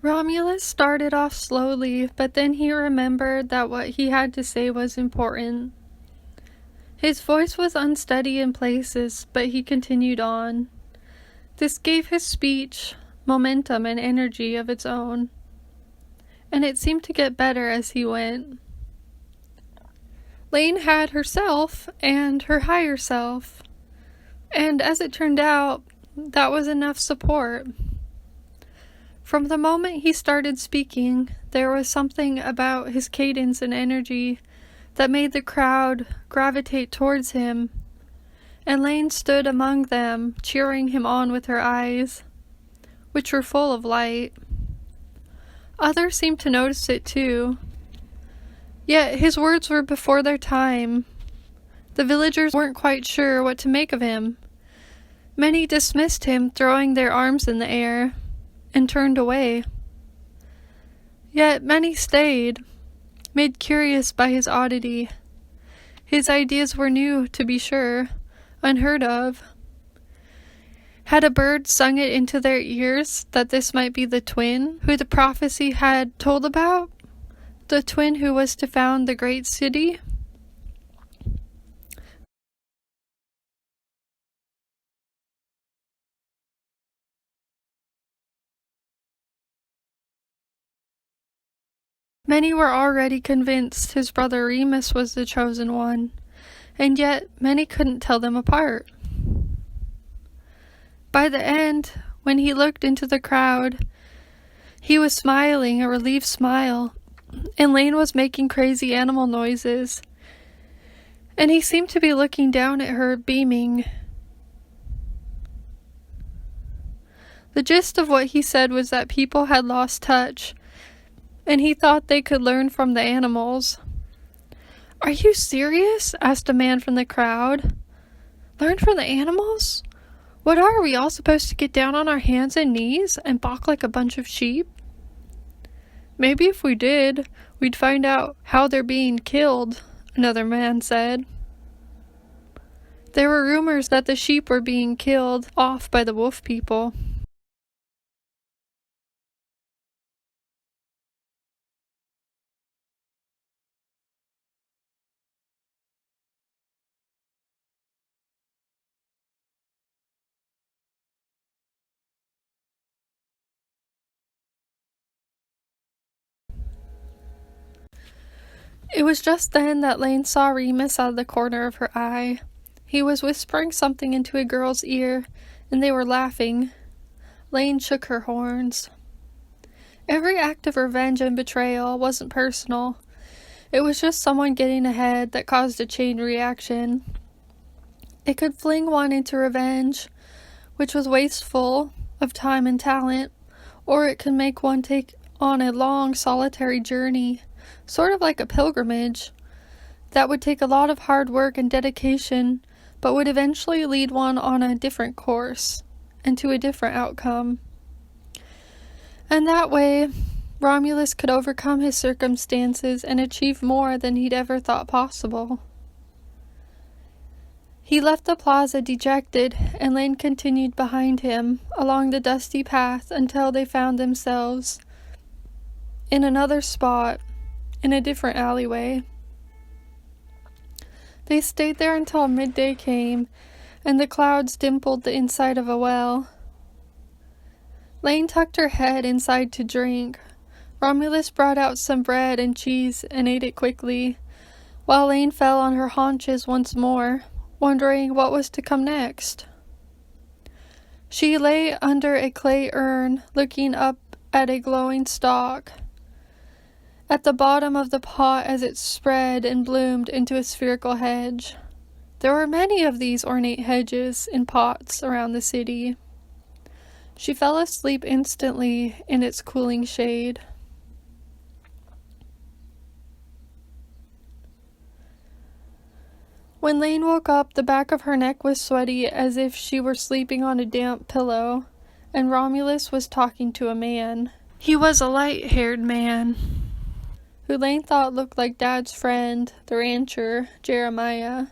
Romulus started off slowly, but then he remembered that what he had to say was important. His voice was unsteady in places, but he continued on. This gave his speech momentum and energy of its own, and it seemed to get better as he went. Laine had herself and her higher self, and as it turned out, that was enough support. From the moment he started speaking, there was something about his cadence and energy that made the crowd gravitate towards him, and Laine stood among them, cheering him on with her eyes, which were full of light. Others seemed to notice it too. Yet his words were before their time. The villagers weren't quite sure what to make of him. Many dismissed him, throwing their arms in the air, and turned away. Yet many stayed, made curious by his oddity. His ideas were new, to be sure, unheard of. Had a bird sung it into their ears that this might be the twin who the prophecy had told about? The twin who was to found the great city? Many were already convinced his brother Remus was the chosen one, and yet many couldn't tell them apart. By the end, when he looked into the crowd, he was smiling a relieved smile, and Laine was making crazy animal noises, and he seemed to be looking down at her, beaming. The gist of what he said was that people had lost touch, and he thought they could learn from the animals. "Are you serious?" asked a man from the crowd. "Learn from the animals? What are we all supposed to get down on our hands and knees and balk like a bunch of sheep?" "Maybe if we did, we'd find out how they're being killed," another man said. There were rumors that the sheep were being killed off by the wolf people. It was just then that Laine saw Remus out of the corner of her eye. He was whispering something into a girl's ear, and they were laughing. Laine shook her horns. Every act of revenge and betrayal wasn't personal. It was just someone getting ahead that caused a chain reaction. It could fling one into revenge, which was wasteful of time and talent, or it could make one take on a long, solitary journey, sort of like a pilgrimage, that would take a lot of hard work and dedication, but would eventually lead one on a different course, and to a different outcome. And that way, Romulus could overcome his circumstances and achieve more than he'd ever thought possible. He left the plaza dejected, and Laine continued behind him, along the dusty path until they found themselves in another spot, in a different alleyway. They stayed there until midday came, and the clouds dimpled the inside of a well. Laine tucked her head inside to drink. Romulus brought out some bread and cheese and ate it quickly, while Laine fell on her haunches once more, wondering what was to come next. She lay under a clay urn, looking up at a glowing stalk at the bottom of the pot as it spread and bloomed into a spherical hedge. There were many of these ornate hedges in pots around the city. She fell asleep instantly in its cooling shade. When Laine woke up, the back of her neck was sweaty as if she were sleeping on a damp pillow, and Romulus was talking to a man. He was a light-haired man, who Laine thought looked like Dad's friend, the rancher, Jeremiah,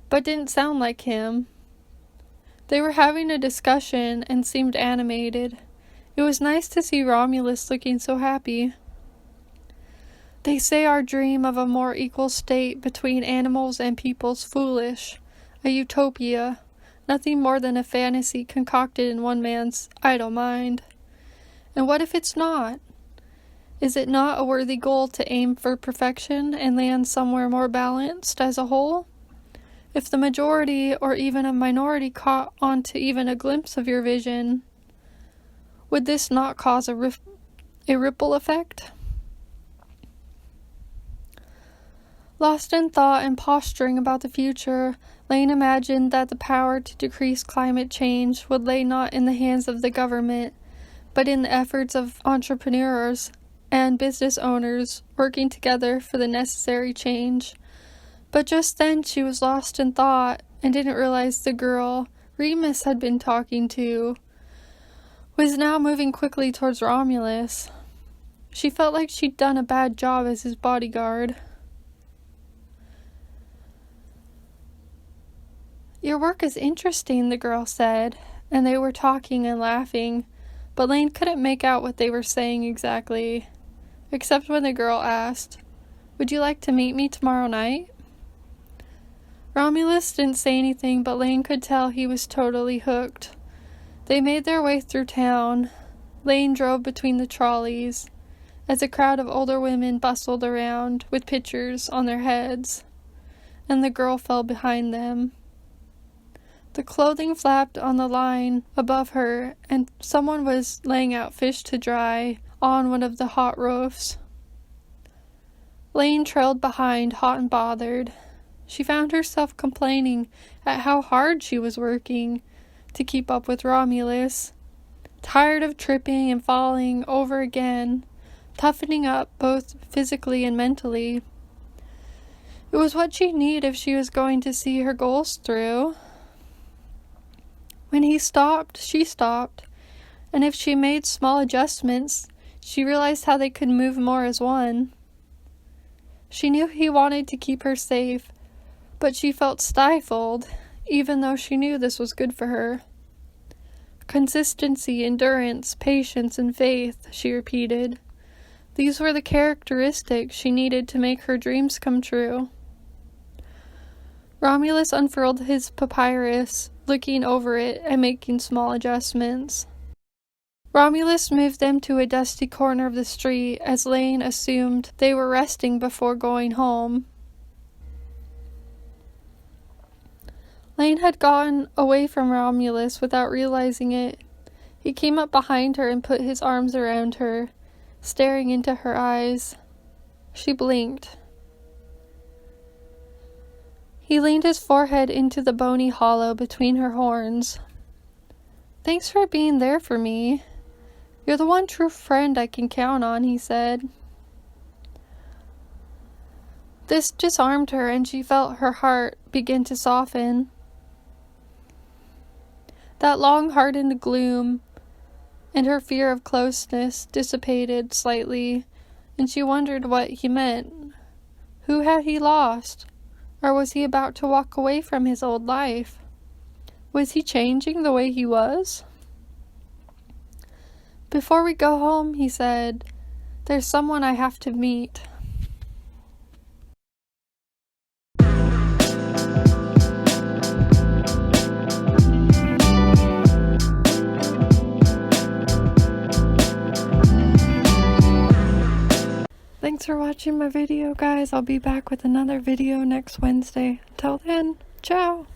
but didn't sound like him. They were having a discussion and seemed animated. It was nice to see Romulus looking so happy. They say our dream of a more equal state between animals and people's foolish, a utopia, nothing more than a fantasy concocted in one man's idle mind. And what if it's not? Is it not a worthy goal to aim for perfection and land somewhere more balanced as a whole? If the majority or even a minority caught on to even a glimpse of your vision, would this not cause a ripple effect? Lost in thought and posturing about the future, Laine imagined that the power to decrease climate change would lay not in the hands of the government, but in the efforts of entrepreneurs and business owners working together for the necessary change. But just then she was lost in thought and didn't realize the girl Remus had been talking to was now moving quickly towards Romulus. She felt like she'd done a bad job as his bodyguard. "Your work is interesting," the girl said, and they were talking and laughing, but Laine couldn't make out what they were saying exactly, except when the girl asked, "Would you like to meet me tomorrow night?" Romulus didn't say anything, but Laine could tell he was totally hooked. They made their way through town. Laine drove between the trolleys, as a crowd of older women bustled around with pitchers on their heads, and the girl fell behind them. The clothing flapped on the line above her, and someone was laying out fish to dry on one of the hot roofs. Laine trailed behind, hot and bothered. She found herself complaining at how hard she was working to keep up with Romulus, tired of tripping and falling over again, toughening up both physically and mentally. It was what she needed if she was going to see her goals through. When he stopped, she stopped, and if she made small adjustments, she realized how they could move more as one. She knew he wanted to keep her safe, but she felt stifled, even though she knew this was good for her. Consistency, endurance, patience, and faith, she repeated. These were the characteristics she needed to make her dreams come true. Romulus unfurled his papyrus, looking over it and making small adjustments. Romulus moved them to a dusty corner of the street, as Laine assumed they were resting before going home. Laine had gotten away from Romulus without realizing it. He came up behind her and put his arms around her, staring into her eyes. She blinked. He leaned his forehead into the bony hollow between her horns. "Thanks for being there for me. You're the one true friend I can count on," he said. This disarmed her, and she felt her heart begin to soften. That long-hardened gloom and her fear of closeness dissipated slightly, and she wondered what he meant. Who had he lost? Or was he about to walk away from his old life? Was he changing the way he was? "Before we go home," he said, "there's someone I have to meet." Thanks for watching my video, guys. I'll be back with another video next Wednesday. Until then, ciao!